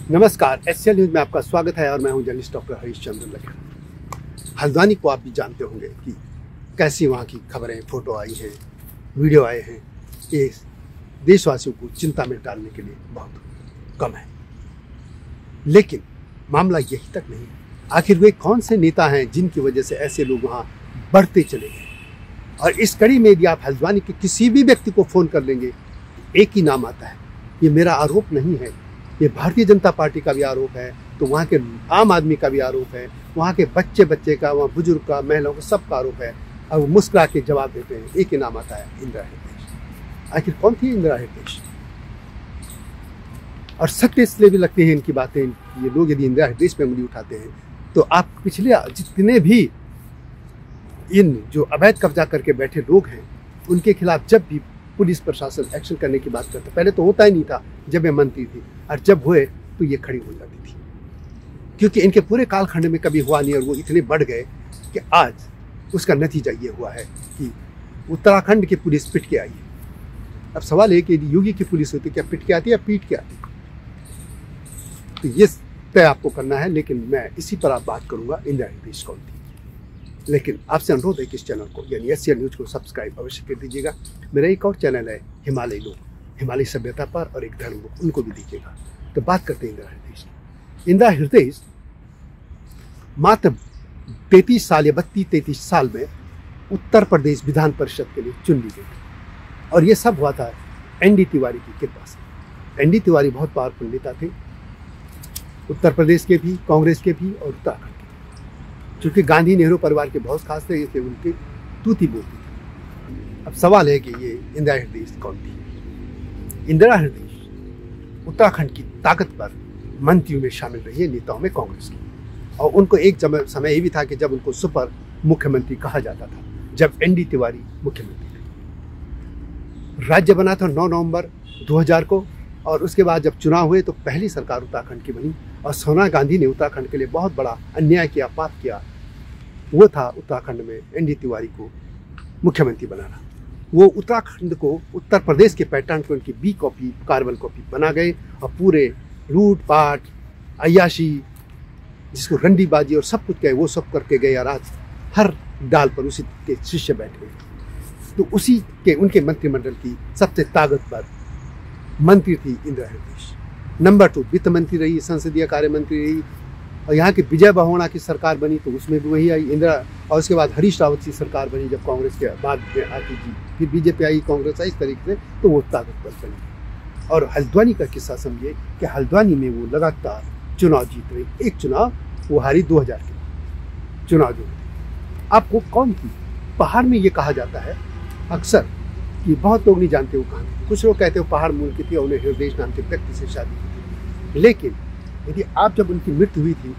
नमस्कार, SL news में आपका स्वागत है और मैं हूं जर्नलिस्ट डॉक्टर हरीशचंद्र लखेड़ा। हल्द्वानी को आप भी जानते होंगे कि कैसी वहां की खबरें, फोटो आई हैं, वीडियो आए हैं। ये देशवासियों को चिंता में डालने के लिए बहुत कम है, लेकिन मामला यही तक नहीं। आखिर वे कौन से नेता हैं जिनकी वजह से ऐसे लोग वहां बढ़ते चले गए? और इस कड़ी में यदि आप हल्द्वानी के किसी भी व्यक्ति को फोन कर लेंगे, एक ही नाम आता है। ये मेरा आरोप नहीं है, ये भारतीय जनता पार्टी का भी आरोप है, तो वहाँ के आम आदमी का भी आरोप है, वहाँ के बच्चे का, वहाँ बुजुर्ग का, महिलाओं का, सबका आरोप है। और वो मुस्कुरा के जवाब देते हैं, एक ही नाम आता है, इंदिरा हृदयेश। आखिर कौन थी इंदिरा हृदयेश? और सत्य इसलिए भी लगती है इनकी बातें, ये लोग यदि इंदिरा हृदयेश पे उंगली उठाते हैं तो आप पिछले जितने भी इन जो अवैध कब्जा करके बैठे लोग हैं उनके खिलाफ जब भी पुलिस प्रशासन एक्शन करने की बात करता, पहले तो होता ही नहीं था जब ये मंत्री थी, और जब हुए तो ये खड़ी हो जाती थी, क्योंकि इनके पूरे कालखंड में कभी हुआ नहीं और वो इतने बढ़ गए कि आज उसका नतीजा ये हुआ है कि उत्तराखंड की पुलिस पिट के आई है। अब सवाल है कि यदि योगी की पुलिस होती क्या पिट के आती या पीट के आती? तो ये तय आपको करना है, लेकिन मैं इसी पर आप बात करूंगा, इंदिरा हृदयेश कौन थी। लेकिन आपसे अनुरोध है कि इस चैनल को यानी एसएल न्यूज को सब्सक्राइब अवश्य कर दीजिएगा। मेरा एक और चैनल है हिमालय लोग, हिमालय सभ्यता पर, और एक धर्म लोग, उनको भी दीजिएगा। तो बात करते हैं इंदिरा हृदयेश की। इंदिरा हृदयेश मात्र 33 साल या 32-33 साल में उत्तर प्रदेश विधान परिषद के लिए चुन ली गई, और ये सब हुआ था एनडी तिवारी की कृपा से। एनडी तिवारी बहुत पावरफुल नेता थे, उत्तर प्रदेश के भी, कांग्रेस के भी और उत्तराखंड के। चूंकि गांधी नेहरू परिवार के बहुत खास थे, इसलिए उनकी तूती बोलती थी। अब सवाल है कि ये इंदिरा हृदयेश कौन थी? इंदिरा हृदयेश उत्तराखंड की ताकतवर मंत्रियों में शामिल रही है, नेताओं में कांग्रेस की। और उनको एक समय ये भी था कि जब उनको सुपर मुख्यमंत्री कहा जाता था, जब एनडी तिवारी मुख्यमंत्री थे। राज्य बना था 9 नवंबर 2000 को, और उसके बाद जब चुनाव हुए तो पहली सरकार उत्तराखंड की बनी, और सोनिया गांधी ने उत्तराखंड के लिए बहुत बड़ा अन्याय किया, पाप किया। वो था उत्तराखंड में एनडी तिवारी को मुख्यमंत्री बनाना। वो उत्तराखंड को उत्तर प्रदेश के पैटर्न को उनकी बी कॉपी, कार्बन कॉपी बना गए, और पूरे लूटपाट, अय्याशी, जिसको रंडीबाजी और सब कुछ कहे, वो सब करके गए, और आज हर डाल पर उसी के शिष्य बैठ गए। तो उसी के उनके मंत्रिमंडल की सबसे ताकतवर मंत्री थी इंदिरा हृदयेश। नंबर 2 वित्त मंत्री रही, संसदीय कार्य मंत्री रही, और यहाँ की विजय बहुगुणा की सरकार बनी तो उसमें भी वही आई इंदिरा। और उसके बाद हरीश रावत की सरकार बनी, जब कांग्रेस के बाद में आती थी, फिर बीजेपी आई, कांग्रेस आई, इस तरीके से तो वो ताकतवर बनी। और हल्द्वानी का किस्सा समझिए कि हल्द्वानी में वो लगातार चुनाव जीत रही। एक चुनाव वो हारी 2000 के चुनाव जो आपको कौन थी? पहाड़ में ये कहा जाता है अक्सर कि बहुत लोग नहीं जानते वो कहाँ थी। कुछ लोग कहते हो पहाड़ मूल की थी और उन्हें हृदयेश नाम के व्यक्ति से शादी की थी। लेकिन यदि आप जब उनकी मृत्यु हुई थी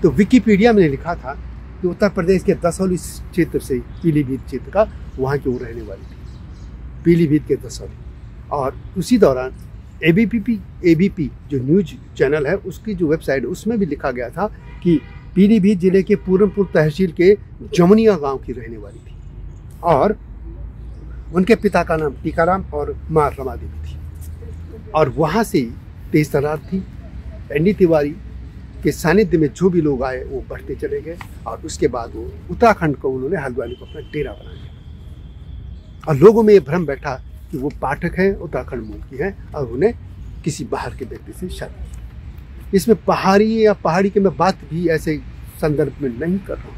तो विकिपीडिया में लिखा था कि उत्तर प्रदेश के दसौली क्षेत्र से, पीलीभीत क्षेत्र का, वहाँ की वो रहने वाली थी, पीलीभीत के दसौली। और उसी दौरान एबीपी जो न्यूज चैनल है उसकी जो वेबसाइट, उसमें भी लिखा गया था कि पीलीभीत जिले के पूरनपुर तहसील के जमुनिया गांव की रहने वाली थी, और उनके पिता का नाम टीकाराम और मां रमा देवी थी। और वहाँ से तेज तर्रार थी। एनडी तिवारी के सानिध्य में जो भी लोग आए वो बढ़ते चले गए, और उसके बाद वो उत्तराखंड को उन्होंने हल्द्वानी को अपना डेरा बना लिया। और लोगों में ये भ्रम बैठा कि वो पाठक हैं, उत्तराखंड मूल की हैं, और उन्हें किसी बाहर के व्यक्ति से शादी की। इसमें पहाड़ी या पहाड़ी की मैं बात भी ऐसे संदर्भ में नहीं कर रहा हूँ।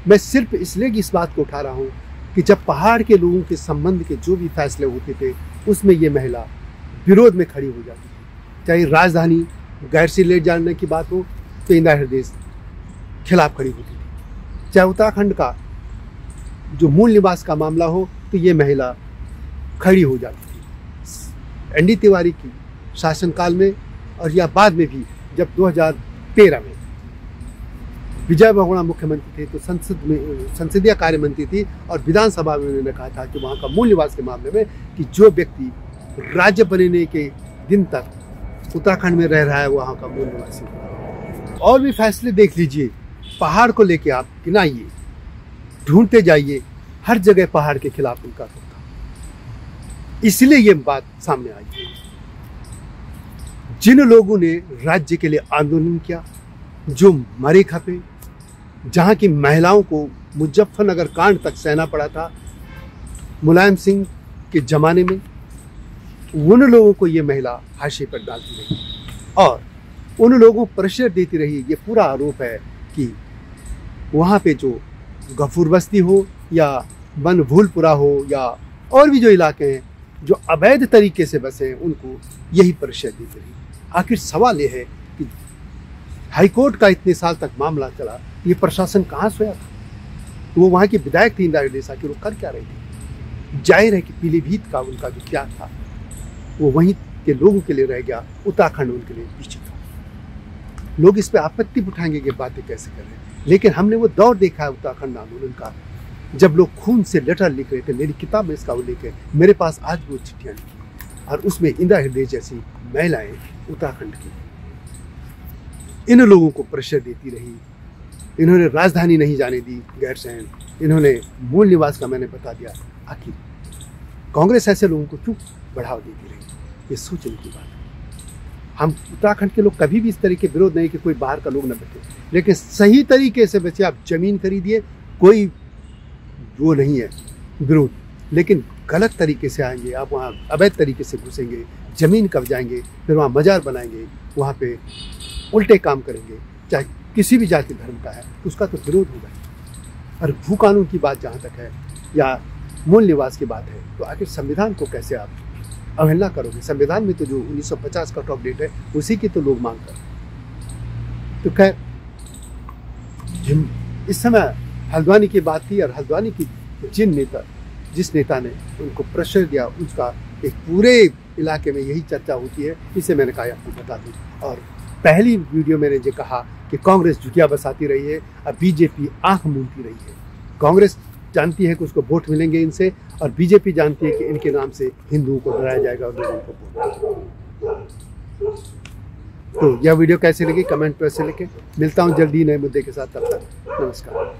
मैं सिर्फ इसलिए इस बात को उठा रहा हूँ कि जब पहाड़ के लोगों के संबंध के जो भी फैसले होते थे उसमें ये महिला विरोध में खड़ी हो जाती थी। चाहे राजधानी गैरसी ले जाने की बात हो तो इंदिरा हृदयेश खिलाफ खड़ी होती थी। चाहे उत्तराखंड का जो मूल निवास का मामला हो तो ये महिला खड़ी हो जाती थी। एनडी तिवारी की शासनकाल में, और या बाद में भी जब 2013 में विजय बहुगुणा मुख्यमंत्री थे तो संसदीय कार्य मंत्री थी, और विधानसभा में उन्होंने कहा था कि वहाँ का मूल निवास के मामले में कि जो व्यक्ति राज्य बनने के दिन तक उत्तराखंड में रह रहा है वहाँ का मूल निवासी। और भी फैसले देख लीजिए, पहाड़ को लेके आप गिनाइए, ढूंढते जाइए, हर जगह पहाड़ के खिलाफ उनका रुख था। इसलिए ये बात सामने आई। जिन लोगों ने राज्य के लिए आंदोलन किया, जो मरे खपे, जहाँ की महिलाओं को मुजफ्फरनगर कांड तक सहना पड़ा था मुलायम सिंह के ज़माने में, उन लोगों को ये महिला हाशिए पर डालती रही और उन लोगों को प्रेशर देती रही। ये पूरा आरोप है कि वहाँ पे जो गफूर बस्ती हो या बनभूलपुरा हो या और भी जो इलाके हैं जो अवैध तरीके से बसे हैं, उनको यही प्रेशर देती रही। आखिर सवाल ये है कि हाईकोर्ट का इतने साल तक मामला चला, ये प्रशासन कहाँ सोया था? वो वहाँ की विधायक थी इंदिरा हृदय, कि वो कर क्या रही थी? जाहिर है कि पीलीभीत का उनका जो क्या था वो वहीं के लोगों के लिए रह गया, उत्तराखंड उनके लिए पीछे था। लोग इस पे आपत्ति उठाएंगे कि बातें कैसे कर रहे हैं, लेकिन हमने वो दौर देखा है उत्तराखंड आंदोलन का, जब लोग खून से लेटर लिख रहे थे। मेरी किताब में इसका उल्लेख है, मेरे पास आज वो चिट्ठियाँ लिखी और उसमें इंदिरा हृदय जैसी महिलाएं उत्तराखंड की इन लोगों को प्रेशर देती रही। इन्होंने राजधानी नहीं जाने दी गैरसैंण, इन्होंने मूल निवास का मैंने बता दिया। आखिर कांग्रेस ऐसे लोगों को क्यों बढ़ावा देती रही? ये सोचने की बात है। हम उत्तराखंड के लोग कभी भी इस तरह के विरोध नहीं कि कोई बाहर का लोग न बैठे, लेकिन सही तरीके से बचे। आप जमीन खरीदिए, कोई वो नहीं है विरोध, लेकिन गलत तरीके से आएंगे आप, वहाँ अवैध तरीके से घुसेंगे, ज़मीन कब्जाएंगे, फिर वहाँ मजार बनाएंगे, वहाँ पे उल्टे काम करेंगे, चाहे किसी भी जाति धर्म का है, उसका तो विरोध होगा। और भू कानून की बात जहाँ तक है या मूल निवास की बात है, तो आखिर संविधान को कैसे आप अवहेलना करोगे? संविधान में तो जो 1950 का टॉप डेट है उसी की तो लोग मांग कर। तो खैर, इस समय हल्द्वानी की बात थी और हल्द्वानी की जिस नेता ने उनको प्रेशर दिया, उसका एक पूरे इलाके में यही चर्चा होती है। इसे मैंने कहा आपको बता दूं। और पहली वीडियो मैंने ये कहा कि कांग्रेस झुकिया बसाती रही है और बीजेपी आंख मूंदती रही है। कांग्रेस जानती है कि उसको वोट मिलेंगे इनसे, और बीजेपी जानती है कि इनके नाम से हिंदुओं को डराया जाएगा और लोगों को वोट। तो यह वीडियो कैसे लगी कमेंट पर से लिखें। मिलता हूँ जल्दी नए मुद्दे के साथ, तब तक नमस्कार।